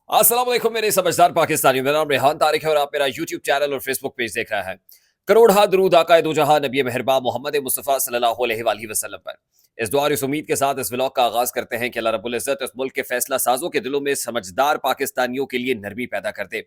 अस्सलाम वालेकुम मेरे समझदार पाकिस्तानियों। मेरा नाम रेहान तारिक है और आप मेरा यूट्यूब चैनल और फेसबुक पेज देख रहे हैं। करोड़ दरूद आका दो जहां नबी मेहरबान मोहम्मद मुस्तफ़ा सल्लल्लाहु अलैहि वसल्लम पर। इस दुआ और इस उम्मीद के साथ इस व्लॉग का आगाज करते हैं कि अल्लाह रब्बुल इज्जत इस मुल्क के फैसला साजों के दिलों में समझदार पाकिस्तानियों के लिए नरमी पैदा कर दे।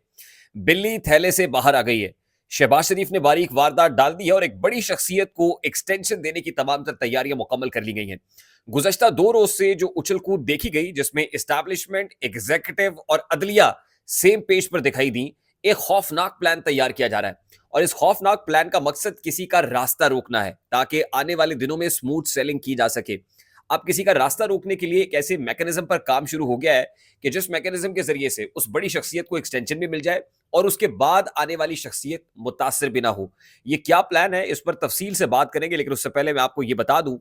बिल्ली थैले से बाहर आ गई है। शहबाज शरीफ ने बारीक वारदात डाल दी है और एक बड़ी शख्सियत को एक्सटेंशन देने की तमाम तर तैयारियां मुकम्मल कर ली गई हैं। गुज़श्ता 2 रोज से जो उछल कूद देखी गई, जिसमें एस्टैब्लिशमेंट, एग्जीक्यूटिव और अदलिया सेम पेज पर दिखाई दी, एक खौफनाक प्लान तैयार किया जा रहा है। और इस खौफनाक प्लान का मकसद किसी का रास्ता रोकना है ताकि आने वाले दिनों में स्मूथ सेलिंग की जा सके। अब किसी का रास्ता रोकने के लिए एक ऐसे मैकेनिज्म पर काम शुरू हो गया है कि जिस मैकेनिज्म के जरिए से उस बड़ी शख्सियत को एक्सटेंशन भी मिल जाए और उसके बाद आने वाली शख्सियत मुतासिर भी ना हो। ये क्या प्लान है, इस पर तफसील से बात करेंगे, लेकिन उससे पहले मैं आपको ये बता दूं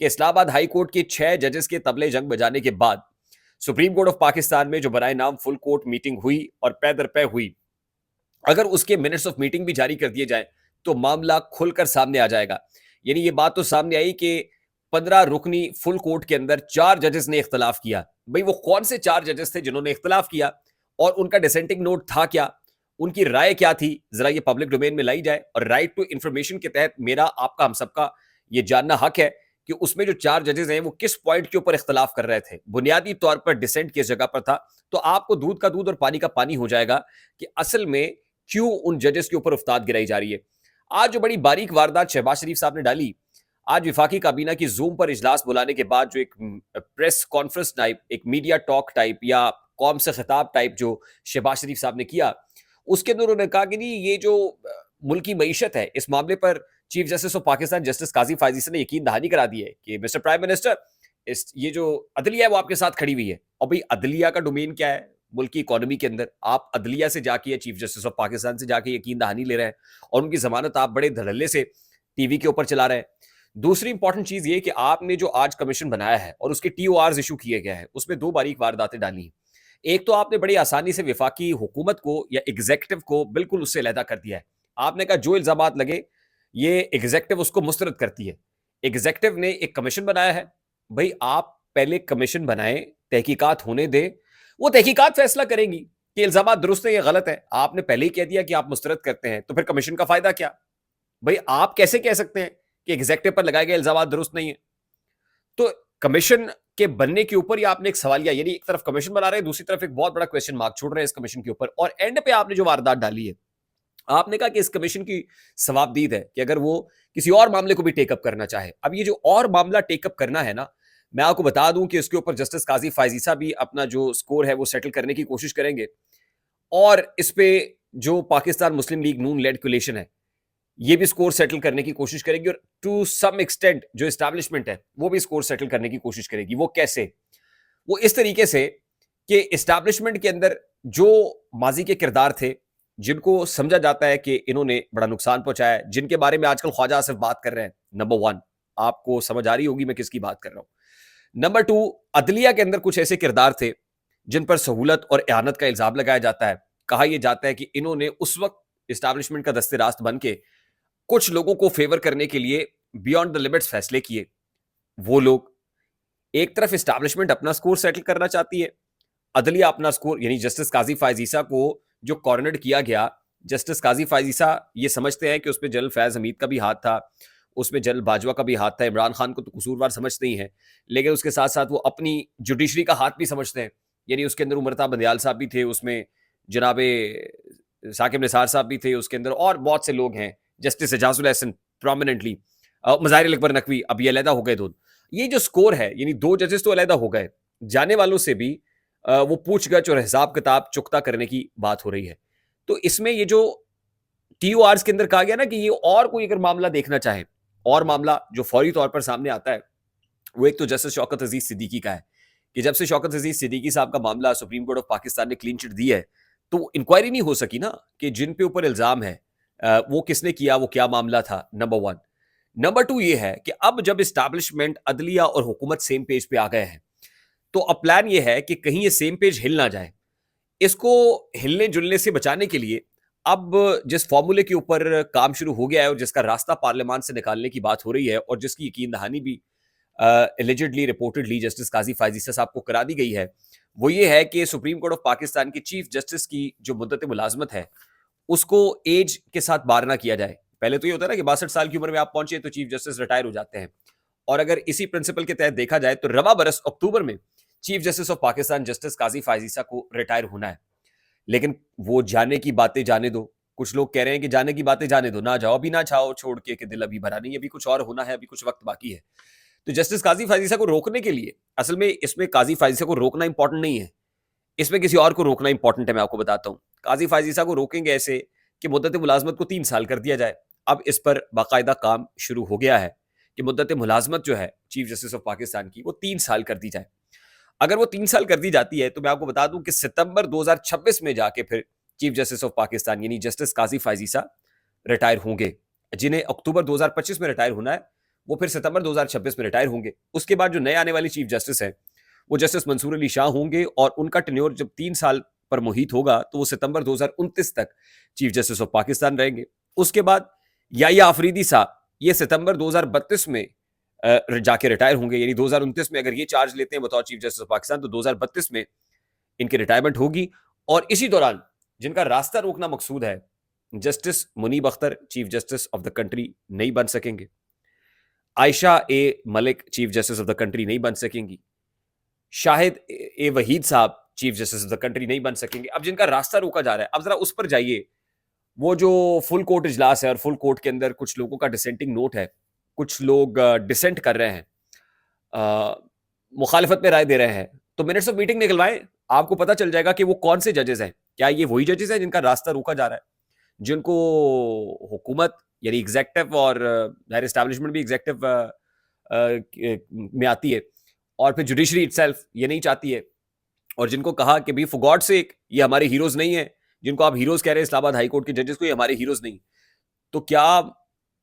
कि इस्लामाबाद हाई कोर्ट के 6 जजेस के तबले जंग बजाने के बाद सुप्रीम कोर्ट ऑफ पाकिस्तान में जो बराए नाम फुल कोर्ट मीटिंग हुई और पै दर पै हुई, अगर उसके मिनट्स ऑफ मीटिंग भी जारी कर दिए जाए तो मामला खुलकर सामने आ जाएगा। यानी ये बात तो सामने आई कि 15 रुकनी फुल कोर्ट के अंदर 4 जजेस ने इख्तलाफ किया। भाई वो कौन से 4 जजेस थे जिन्होंने इख्तलाफ किया और उनका डिसेंटिंग नोट था क्या, उनकी राय क्या थी, जरा ये पब्लिक डोमेन में लाई जाए। और राइट टू इंफॉर्मेशन के तहत मेरा, आपका, हम सबका ये जानना हक है कि उसमें जो 4 जजेस हैं वो किस पॉइंट के ऊपर इख्तलाफ कर रहे थे। बुनियादी तौर पर डिसेंट किस जगह पर था, तो आपको दूध का दूध और पानी का पानी हो जाएगा कि असल में क्यों उन जजेस के ऊपर उफ्ताद गिराई जा रही है। आज जो बड़ी बारीक वारदात शहबाज शरीफ साहब ने डाली, आज विफाकी काबीना की जूम पर इजलास बुलाने के बाद जो एक प्रेस कॉन्फ्रेंस टाइप, एक मीडिया टॉक टाइप या कौम से खिताब टाइप जो शहबाज शरीफ साहब ने किया, उसके अंदर उन्होंने कहा कि नहीं, ये जो मुल्क की मईशत है, इस मामले पर chief justice of Pakistan justice Qazi Faez ने यकीन दहानी करा दी है कि मिस्टर प्राइम मिनिस्टर, इस ये जो अदलिया है वो आपके साथ खड़ी हुई है। और भाई अदलिया का डोमेन क्या है मुल्क की इकोनॉमी के अंदर? आप अदलिया से जाके या चीफ जस्टिस ऑफ पाकिस्तान से जाके यकीन दहानी ले रहे हैं और उनकी जमानत आप बड़े धड़ल्ले से टीवी के ऊपर चला रहे हैं। दूसरी इंपॉर्टेंट चीज ये कि आपने जो आज कमीशन बनाया है और उसके टीओआर इशू किए गए हैं, उसमें 2 बारीक वारदातें डाली हैं। एक तो आपने बड़ी आसानी से विफाकी हुकूमत को या एग्जीक्यूटिव को बिल्कुल उससे अलहदा कर दिया है। आपने कहा जो इल्जामात लगे ये एग्जीक्यूटिव उसको मुस्तरद करती है। एग्जीक्यूटिव ने एक कमीशन बनाया है, भाई आप पहले कमीशन बनाएं, तहकीकात होने दें, वो तहकीकात फैसला करेंगी कि इल्जामात दुरुस्त है या गलत है। आपने पहले ही कह दिया कि आप मुस्तरद करते हैं, तो फिर कमीशन का फायदा क्या? भाई आप कैसे कह सकते हैं कि एग्जीक्यूटिव पर लगाए गए इल्जामात दुरुस्त नहीं है? तो कमीशन के बनने के ऊपर ही आपने एक सवालिया, यानी एक तरफ कमीशन बना रहे हैं, दूसरी तरफ एक बहुत बड़ा क्वेश्चन मार्क छोड़ रहे हैं इस कमीशन के ऊपर। और एंड पे आपने जो वारदात डाली है, आपने कहा कि इस कमीशन की सवाबदीद है कि अगर वो किसी और मामले को भी टेकअप करना चाहे। अब ये जो और मामला टेकअप करना है ना, मैं आपको बता दूं कि इसके ऊपर जस्टिस काजी फायजीसा भी अपना जो स्कोर है वो सेटल करने की कोशिश करेंगे। और इस पे जो पाकिस्तान मुस्लिम लीग नून लेड कोलिशन है, ये भी स्कोर सेटल करने की कोशिश करेगी। और टू सम एक्सटेंट जो एस्टैब्लिशमेंट है वो भी स्कोर सेटल करने की कोशिश करेगी। वो कैसे? वो इस तरीके से कि एस्टैब्लिशमेंट के अंदर जो माजी के किरदार थे, जिनको समझा जाता है कि इन्होंने बड़ा नुकसान पहुंचाया है, जिनके बारे में आजकल ख्वाजा आसिफ बात कर रहे हैं, नंबर 1, आपको समझ आ रही होगी मैं किसकी बात कर रहा हूं। नंबर 2, अदलिया के अंदर कुछ ऐसे किरदार थे जिन पर सहूलत और एहानत का इल्जाम लगाया जाता है। कहा यह जाता है कि इन्होंने उस वक्त एस्टैब्लिशमेंट का दस्ते रास्त बन के कुछ लोगों को फेवर करने के लिए बियॉन्ड द लिमिट्स फैसले किए। वो लोग, एक तरफ एस्टैब्लिशमेंट अपना स्कोर सेटल करना चाहती है, अदलिया अपना स्कोर, यानी जस्टिस काजी फायजीसा को जो कॉर्नर्ड किया गया, जस्टिस काजी फायजीसा ये समझते हैं कि उसमें जनरल फैज हमीद का भी हाथ था, उसमें जनरल बाजवा का भी हाथ था। इमरान खान को तो कसूरवार समझते ही हैं, लेकिन उसके साथ साथ वो अपनी जुडिशरी का हाथ भी समझते हैं। यानी उसके अंदर उमरता बंदयाल साहब भी थे, उसमें जनाबे साकिब निसार साहब भी थे उसके अंदर, और बहुत से लोग हैं, जस्टिस एजाजुल एहसन प्रोमिनेंटली, मज़ाहिर अकबर नकवी, अब ये अलहदा हो गए दोनों। ये जो स्कोर है, यानी 2 जजेस तो अलहदा हो गए, जाने वालों से भी वो पूछगछ और हिसाब किताब चुकता करने की बात हो रही है। तो इसमें ये जो टीओआरस के अंदर कहा गया ना कि ये और कोई अगर मामला देखना चाहे, और मामला जो फौरी तौर पर सामने आता है, वो एक तो जस्टिस शौकत अजीज सिद्दीकी का है कि जब से शौकत अजीज सिद्दीकी साहब का मामला सुप्रीम कोर्ट ऑफ पाकिस्तान ने क्लीन चिट दी है, तो इंक्वायरी नहीं हो सकी ना कि जिन पे ऊपर इल्जाम है वो किसने किया, वो क्या मामला था, नंबर 1। नंबर 2 ये है कि अब जब एस्टैब्लिशमेंट, अदलिया और हुकूमत सेम पेज पे आ गए हैं, तो अब प्लान ये है कि कहीं ये सेम पेज हिल ना जाए। इसको हिलने जुलने से बचाने के लिए अब जिस फॉर्मूले के ऊपर काम शुरू हो गया है और जिसका रास्ता पार्लियामान से निकालने की बात हो रही है और जिसकी यकीन दहानी भी allegedly reportedly justice Qazi Faez ईसा साहब को करा दी गई है, वो ये है कि सुप्रीम कोर्ट ऑफ पाकिस्तान के चीफ जस्टिस की जो मुद्दत मुलाजमत है उसको एज के साथ बार ना किया जाए। पहले तो ये होता है ना कि 62 साल की उम्र में आप पहुंचे तो चीफ जस्टिस रिटायर हो जाते हैं, और अगर इसी प्रिंसिपल के तहत देखा जाए तो रवा बरस अक्टूबर में chief justice of Pakistan justice Qazi Faez Isa को रिटायर होना है। लेकिन वो जाने की बातें जाने दो, कुछ लोग कह रहे हैं कि जाने की बातें जाने दो, ना जाओ, अभी ना जाओ छोड़ के कि दिल अभी भरा नहीं, अभी कुछ और होना है, अभी कुछ वक्त बाकी है। तो जस्टिस काजी फायजीसा को रोकने के लिए, असल में इसमें काजी फायजीसा को रोकना इंपॉर्टेंट नहीं है, इसमें किसी और को रोकना इंपॉर्टेंट है। मैं आपको बताता हूं काजी फायजीसा को रोकेंगे ऐसे कि मुद्दत मुलाजमत को 3 साल कर दिया जाए। अब इस पर बाकायदा काम शुरू हो गया है कि मुद्दत मुलाजमत जो है चीफ जस्टिस ऑफ पाकिस्तान की वो 3 साल कर दी जाए। अगर वो 3 साल कर दी जाती है तो मैं आपको बता दूं कि सितंबर 2026 में जाके फिर चीफ जस्टिस ऑफ पाकिस्तान यानी जस्टिस काजी फायजीसा रिटायर होंगे। जिन्हें अक्टूबर 2025 में रिटायर होना है वो फिर सितंबर 2026 में रिटायर होंगे। उसके बाद जो नए आने वाली चीफ जस्टिस है वो जस्टिस मंसूर अली शाह होंगे, और उनका टेन्योर जब 3 साल पर मुहित होगा तो वो सितंबर 2029 तक चीफ जस्टिस ऑफ पाकिस्तान रहेंगे। उसके बाद याहिया आफरीदी साहब ये सितंबर 2032 में जाके रिटायर होंगे, यानी 2029 में अगर ये चार्ज लेते हैं बतौर चीफ जस्टिस ऑफ पाकिस्तान तो 2032 में इनकी रिटायरमेंट होगी। और इसी दौरान जिनका रास्ता रोकना मकसूद है, justice Munib Akhtar chief justice of the country नहीं बन सकेंगे, Ayesha A Malik chief justice of the country नहीं बन सकेंगी, शाहिद ए वहीद साहब chief justice of the country नहीं बन सकेंगे। अब जिनका रास्ता रोका जा रहा है, अब जरा उस पर जाइए। वो जो फुल कोर्ट इजलास है और फुल कोर्ट के अंदर कुछ लोगों का डिसेंटिंग नोट है, कुछ लोग डिसेंट कर रहे हैं, मुखालिफत में राय दे रहे हैं, तो मिनट्स ऑफ मीटिंग निकलवाएं, आपको पता चल जाएगा कि वो कौन से जजेस हैं। क्या ये वही जजेस हैं जिनका रास्ता रोका जा रहा है, जिनको हुकूमत यानी एग्जेक्टिव और एस्टैब्लिशमेंट भी एग्जेक्टिव में आती है, और फिर जुडिशरी इटसेल्फ ये नहीं चाहती है, और जिनको कहा कि भाई फॉर गॉड सेक ये हमारे हीरोज नहीं है, जिनको आप हीरोज कह रहे हैं इस्लामाबाद हाई कोर्ट के जजेस को, ये हमारे हीरोज नहीं। तो क्या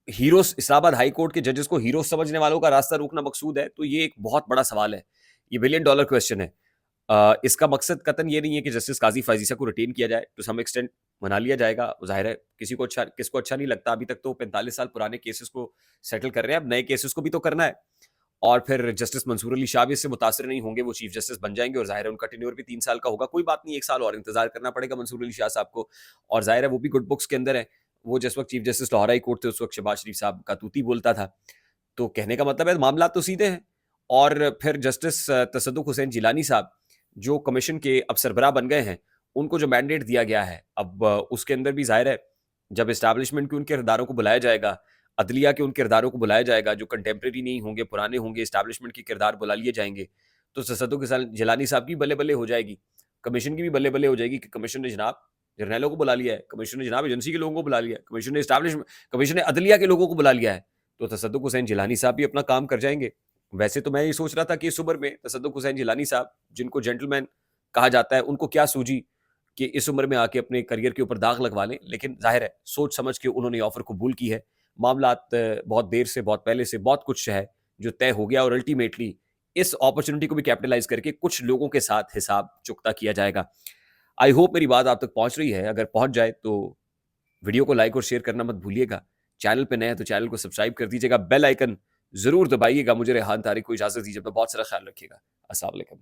हीरोज इस्लामाबाद हाई कोर्ट के जजेस को हीरोज समझने वालों का रास्ता रोकना मकसूद है? तो ये एक बहुत बड़ा सवाल है, ये $1 बिलियन क्वेश्चन है। इसका मकसद कतन ये नहीं है कि जस्टिस काजी फायजीसा को रिटेन किया जाए, टू सम एक्सटेंट मना लिया जाएगा, जाहिर है किसको अच्छा नहीं लगता। अभी तक तो 45 साल पुराने केसेस को सेटल कर रहे हैं, अब नए केसेस को भी तो करना है। और फिर जस्टिस मंसूर अली शाह भी इससे मुतासर नहीं होंगे, वो चीफ जस्टिस बन जाएंगे, और जाहिर है उनका टेन्योर भी 3 साल का होगा। कोई बात नहीं, 1 साल और इंतजार करना पड़ेगा मंसूर अली शाह साहब को, और जाहिर है वो भी गुड बुक्स के अंदर है। वो जिस वक्त chief justice Lahore high court थे उस वक्त शहबाज शरीफ साहब का तूती बोलता था। तो कहने का मतलब है मामला तो सीधे हैं। और फिर जस्टिस तसद्दुक हुसैन जिलानी साहब जो कमीशन के अब सरबराह बन गए हैं, उनको जो मैंडेट दिया गया है, अब उसके अंदर भी जाहिर है जब एस्टैब्लिशमेंट के उन किरदारों को बुलाया जाएगा, अदलिया के उन किरदारों को बुलाया जाएगा जो कंटेम्प्रेरी नहीं होंगे, पुराने होंगे, एस्टैब्लिशमेंट के किरदार बुला लिए जाएंगे, तो तसद्दुक हुसैन जिलानी साहब की बल्ले बल्ले हो जाएगी, कमीशन की भी बल्ले बल्ले हो जाएगी कि कमीशन ने जनाब जर्नैलों को बुला लिया है, कमीशन ने जनाब एजेंसी के लोगों को बुला लिया है, कमीशन ने अदलिया के लोगों को बुला लिया है, तो तसद्दुक हुसैन जिलानी साहब भी अपना काम कर जाएंगे। वैसे तो मैं ये सोच रहा था कि इस उम्र में तसद्दुक हुसैन जिलानी साहब, जिनको जेंटलमैन कहा जाता है, उनको क्या सूझी कि इस उम्र में आके अपने करियर के ऊपर दाग लगवा लें, लेकिन जाहिर है सोच समझ के उन्होंने ऑफर कबूल की है। मामलात बहुत देर से, बहुत पहले से बहुत कुछ है जो तय हो गया, और अल्टीमेटली इस अपॉर्चुनिटी को भी कैपिटलाइज करके कुछ लोगों के साथ हिसाब चुकता किया जाएगा। आई होप मेरी बात आप तक पहुंच रही है। अगर पहुंच जाए तो वीडियो को लाइक और शेयर करना मत भूलिएगा। चैनल पे नए हैं तो चैनल को सब्सक्राइब कर दीजिएगा, बेल आइकन जरूर दबाइएगा। मुझे रेहान तारिक को इजाजत दीजिए, बहुत सारा ख्याल रखिएगा। अस्सलाम वालेकुम।